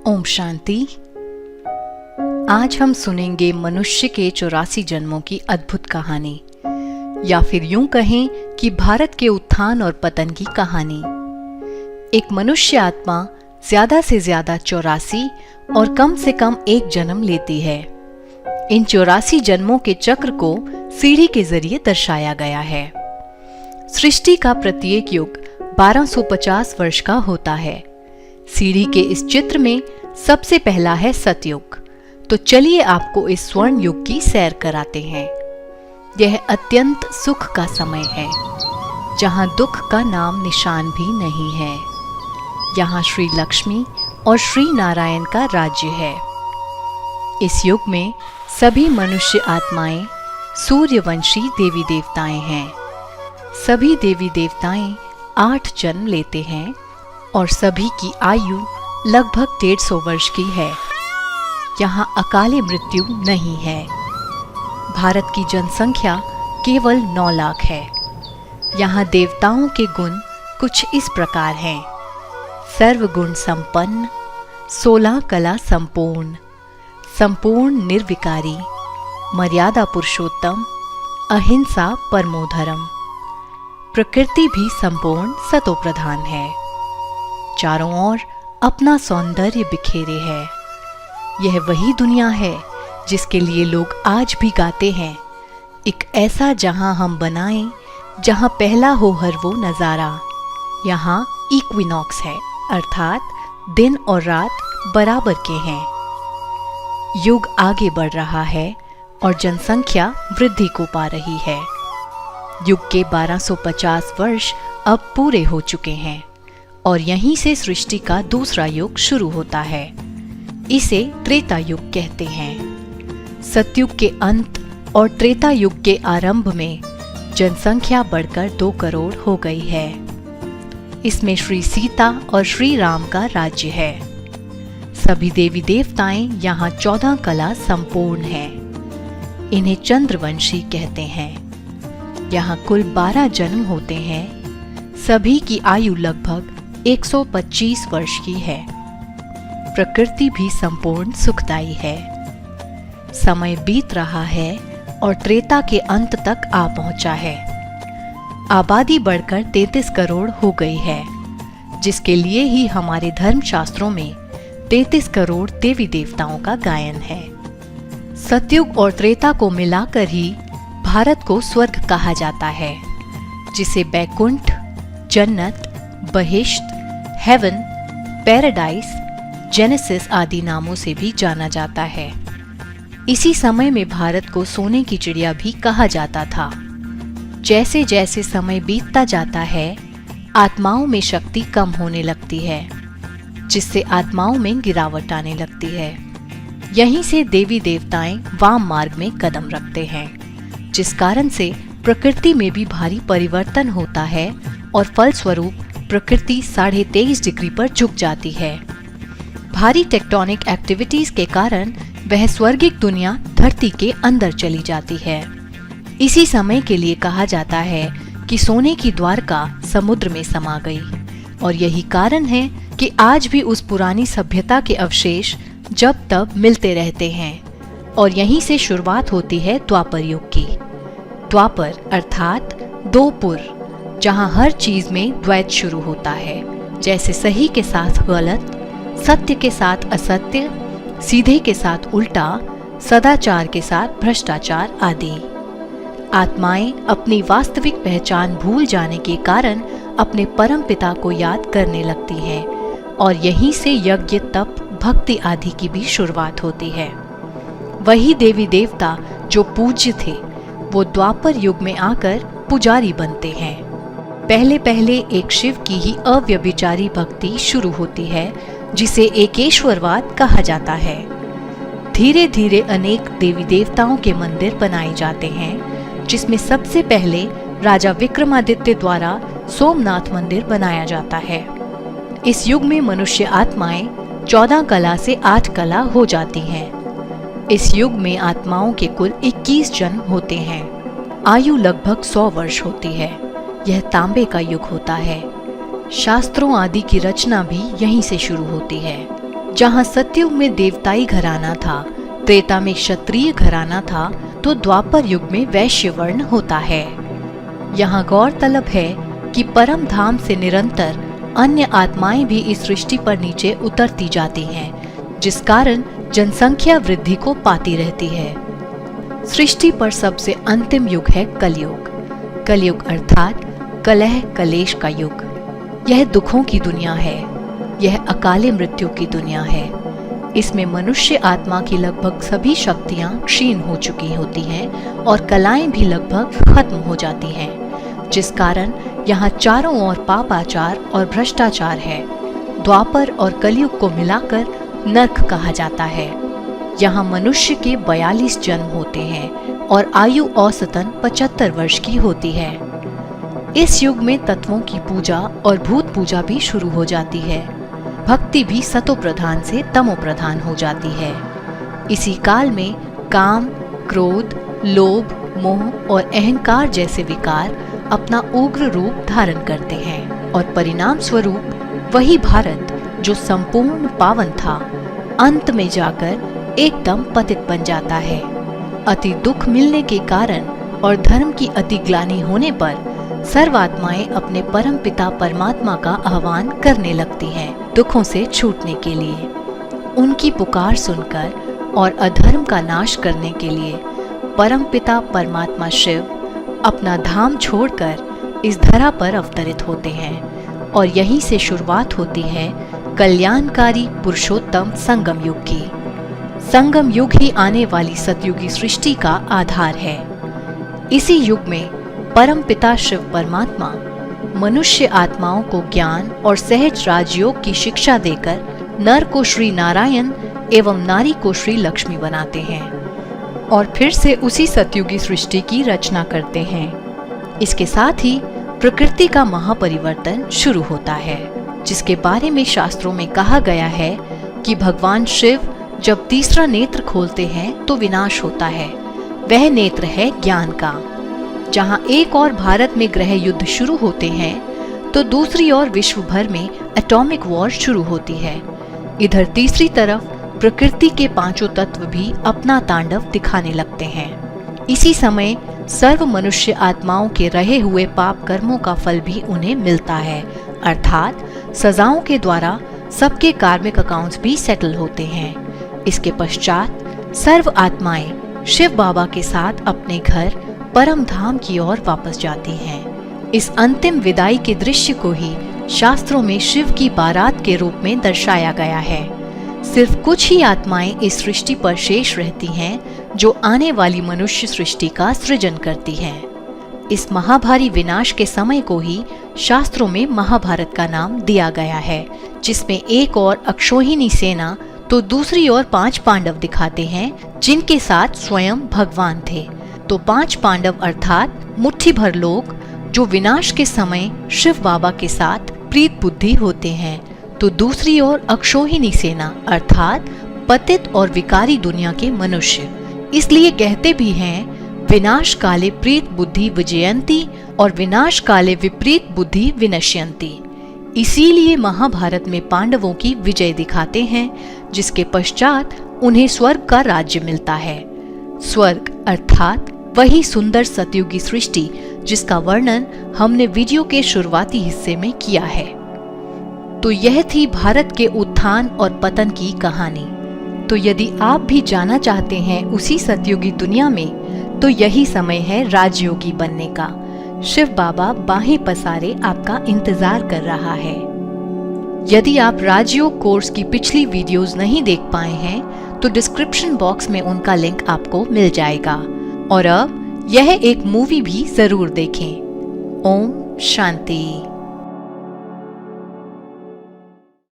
ओम शांति। आज हम सुनेंगे मनुष्य के 84 जन्मों की अद्भुत कहानी, या फिर यूं कहें कि भारत के उत्थान और पतन की कहानी। एक मनुष्य आत्मा ज्यादा से ज्यादा 84 और कम से कम एक जन्म लेती है। इन 84 जन्मों के चक्र को सीढ़ी के जरिए दर्शाया गया है। सृष्टि का प्रत्येक युग 1250 वर्ष का होता है। सीढ़ी के इस चित्र में सबसे पहला है सतयुग। तो चलिए आपको इस स्वर्ण युग की सैर कराते हैं। यह अत्यंत सुख का समय है, जहां दुख का नाम निशान भी नहीं है। यहाँ श्री लक्ष्मी और श्री नारायण का राज्य है। इस युग में सभी मनुष्य आत्माएं सूर्यवंशी देवी देवताएं हैं। सभी देवी देवताएं 8 जन्म लेते हैं और सभी की आयु लगभग 150 वर्ष की है। यहाँ अकाले मृत्यु नहीं है। भारत की जनसंख्या केवल 9 लाख है। यहाँ देवताओं के गुण कुछ इस प्रकार हैं: सर्वगुण संपन्न, 16 कला संपूर्ण, संपूर्ण निर्विकारी, मर्यादा पुरुषोत्तम, अहिंसा परमो धर्म। प्रकृति भी संपूर्ण सतो प्रधान है। चारों ओर अपना सौंदर्य बिखेरे है। यह वही दुनिया है जिसके लिए लोग आज भी गाते हैं, एक ऐसा जहां हम बनाएं जहां पहला हो हर वो नजारा। यहाँ इक्विनॉक्स है, अर्थात दिन और रात बराबर के हैं। युग आगे बढ़ रहा है और जनसंख्या वृद्धि को पा रही है। युग के 1250 वर्ष अब पूरे हो चुके हैं और यहीं से सृष्टि का दूसरा युग शुरू होता है। इसे त्रेता युग कहते हैं। सतयुग के अंत और त्रेता युग के आरंभ में जनसंख्या बढ़कर 2 करोड़ हो गई है। इसमें श्री सीता और श्री राम का राज्य है। सभी देवी देवताएं यहाँ 14 कला संपूर्ण हैं। इन्हें चंद्रवंशी कहते हैं। यहाँ कुल 12 जन्म होते हैं। सभी की आयु लगभग 125 वर्ष की है। प्रकृति भी संपूर्ण सुखदायी है। समय बीत रहा है और त्रेता के अंत तक आ पहुंचा है। आबादी बढ़कर 33 करोड़ हो गई है, जिसके लिए ही हमारे धर्मशास्त्रों में 33 करोड़ देवी देवताओं का गायन है। सतयुग और त्रेता को मिलाकर ही भारत को स्वर्ग कहा जाता है, जिसे बैकुंठ, जन्नत, बहिश्त, हेवन, पैराडाइस, जेनेसिस आदि नामों से भी जाना जाता है। इसी समय में भारत को सोने की चिड़िया भी कहा जाता था। जैसे जैसे समय बीतता जाता है, आत्माओं में शक्ति कम होने लगती है, जिससे आत्माओं में गिरावट आने लगती है। यहीं से देवी देवताएं वाम मार्ग में कदम रखते हैं, जिस कारण से प्रकृति में भी भारी परिवर्तन होता है और फलस्वरूप प्रकृति 23.5 डिग्री पर झुक जाती है। भारी टेक्टोनिक एक्टिविटीज के कारण वह स्वर्गिक दुनिया धरती के अंदर चली जाती है। इसी समय के लिए कहा जाता है कि सोने की द्वारका समुद्र में समा गई, और यही कारण है कि आज भी उस पुरानी सभ्यता के अवशेष जब तब मिलते रहते हैं। और यहीं से शुरुआत होती है द्वापर युग की। द्वापर अर्थात 2 पुर, जहां हर चीज में द्वैत शुरू होता है, जैसे सही के साथ गलत, सत्य के साथ असत्य, सीधे के साथ उल्टा, सदाचार के साथ भ्रष्टाचार आदि। आत्माएं अपनी वास्तविक पहचान भूल जाने के कारण अपने परम पिता को याद करने लगती हैं, और यहीं से यज्ञ, तप, भक्ति आदि की भी शुरुआत होती है। वही देवी देवता जो पूज्य थे, वो द्वापर युग में आकर पुजारी बनते हैं। पहले पहले एक शिव की ही अव्यभिचारी भक्ति शुरू होती है, जिसे एकेश्वरवाद कहा जाता है। धीरे धीरे अनेक देवी देवताओं के मंदिर बनाए जाते हैं, जिसमें सबसे पहले राजा विक्रमादित्य द्वारा सोमनाथ मंदिर बनाया जाता है। इस युग में मनुष्य आत्माएं 14 कला से 8 कला हो जाती हैं। इस युग में आत्माओं के कुल 21 जन्म होते हैं। आयु लगभग 100 वर्ष होती है। यह तांबे का युग होता है। शास्त्रों आदि की रचना भी यहीं से शुरू होती है। जहाँ सतयुग में देवताई घराना था, त्रेता में क्षत्रिय घराना था, तो द्वापर युग में वैश्य वर्ण होता है। यहाँ गौरतलब है कि परम धाम से निरंतर अन्य आत्माएं भी इस सृष्टि पर नीचे उतरती जाती हैं, जिस कारण जनसंख्या वृद्धि को पाती रहती है। सृष्टि पर सबसे अंतिम युग है कलयुग। कलयुग अर्थात कलह कलेश का युग। यह दुखों की दुनिया है, यह अकाले मृत्यु की दुनिया है। इसमें मनुष्य आत्मा की लगभग सभी शक्तियां क्षीण हो चुकी होती हैं और कलाएं भी लगभग खत्म हो जाती हैं, जिस कारण यहाँ चारों ओर पापाचार और भ्रष्टाचार है। द्वापर और कलयुग को मिलाकर नरक कहा जाता है। यहाँ मनुष्य के 42 जन्म होते हैं और आयु औसतन 75 वर्ष की होती है। इस युग में तत्वों की पूजा और भूत पूजा भी शुरू हो जाती है। भक्ति भी सतो प्रधान से तमो प्रधान हो जाती है। इसी काल में काम, क्रोध, लोभ, मोह और अहंकार जैसे विकार अपना उग्र रूप धारण करते हैं और परिणाम स्वरूप वही भारत जो संपूर्ण पावन था, अंत में जाकर एकदम पतित बन जाता है। अति दुख मिलने के कारण और धर्म की अति ग्लानि होने पर सर्वात्माएं अपने परम पिता परमात्मा का आह्वान करने लगती हैं दुखों से छूटने के लिए। उनकी पुकार सुनकर और अधर्म का नाश करने के लिए परम पिता परमात्मा शिव अपना धाम छोड़कर इस धरा पर अवतरित होते हैं और यहीं से शुरुआत होती है कल्याणकारी पुरुषोत्तम संगम युग की। संगम युग ही आने वाली सतयुगी सृष्टि का आधार है। इसी युग में परम पिता शिव परमात्मा मनुष्य आत्माओं को ज्ञान और सहज राजयोग की शिक्षा देकर नर को श्री नारायण एवं नारी को श्री लक्ष्मी बनाते हैं और फिर से उसी सतयुगी सृष्टि की रचना करते हैं। इसके साथ ही प्रकृति का महापरिवर्तन शुरू होता है, जिसके बारे में शास्त्रों में कहा गया है कि भगवान शिव जब तीसरा नेत्र खोलते हैं तो विनाश होता है। वह नेत्र है ज्ञान का। जहां एक और भारत में ग्रह युद्ध शुरू होते हैं तो दूसरी ओर विश्व भर में एटॉमिक वॉर शुरू होती है। इधर तीसरी तरफ प्रकृति के पांचों तत्व भी अपना तांडव दिखाने लगते हैं। इसी समय सर्व मनुष्य आत्माओं के रहे हुए पाप कर्मों का फल भी उन्हें मिलता है, अर्थात सजाओं के द्वारा सबके कार्मिक अकाउंट्स भी सेटल होते हैं। इसके पश्चात सर्व आत्माएं शिव बाबा के साथ अपने घर परम धाम की ओर वापस जाती हैं। इस अंतिम विदाई के दृश्य को ही शास्त्रों में शिव की बारात के रूप में दर्शाया गया है। सिर्फ कुछ ही आत्माएं इस सृष्टि पर शेष रहती हैं, जो आने वाली मनुष्य सृष्टि का सृजन करती हैं। इस महाभारी विनाश के समय को ही शास्त्रों में महाभारत का नाम दिया गया है, जिसमें एक और अक्षौहिणी सेना तो दूसरी ओर 5 पांडव दिखाते हैं, जिनके साथ स्वयं भगवान थे। तो 5 पांडव अर्थात मुट्ठी भर लोग जो विनाश के समय शिव बाबा के साथ प्रीत बुद्धि होते हैं, तो दूसरी ओर अक्षौहिणी सेना अर्थात पतित और विकारी दुनिया के मनुष्य। इसलिए कहते भी हैं विनाश काले प्रीत बुद्धि विजयंती और विनाश काले विपरीत बुद्धि विनश्यंती। इसीलिए महाभारत में पांडवों की विजय दिखाते हैं, जिसके पश्चात उन्हें स्वर्ग का राज्य मिलता है। स्वर्ग अर्थात वही सुंदर सतयुगी सृष्टि जिसका वर्णन हमने वीडियो के शुरुआती हिस्से में किया है। तो यह थी भारत के उत्थान और पतन की कहानी। तो यदि आप भी जाना चाहते हैं उसी सतयुगी दुनिया में, तो यही समय है राजयोगी बनने का। शिव बाबा बाहें पसारे आपका इंतजार कर रहा है। यदि आप राजयोग कोर्स की पिछली वीडियोस नहीं देख पाए हैं, तो डिस्क्रिप्शन बॉक्स में उनका लिंक आपको मिल जाएगा। और अब यह एक मूवी भी जरूर देखें। ओम शांति।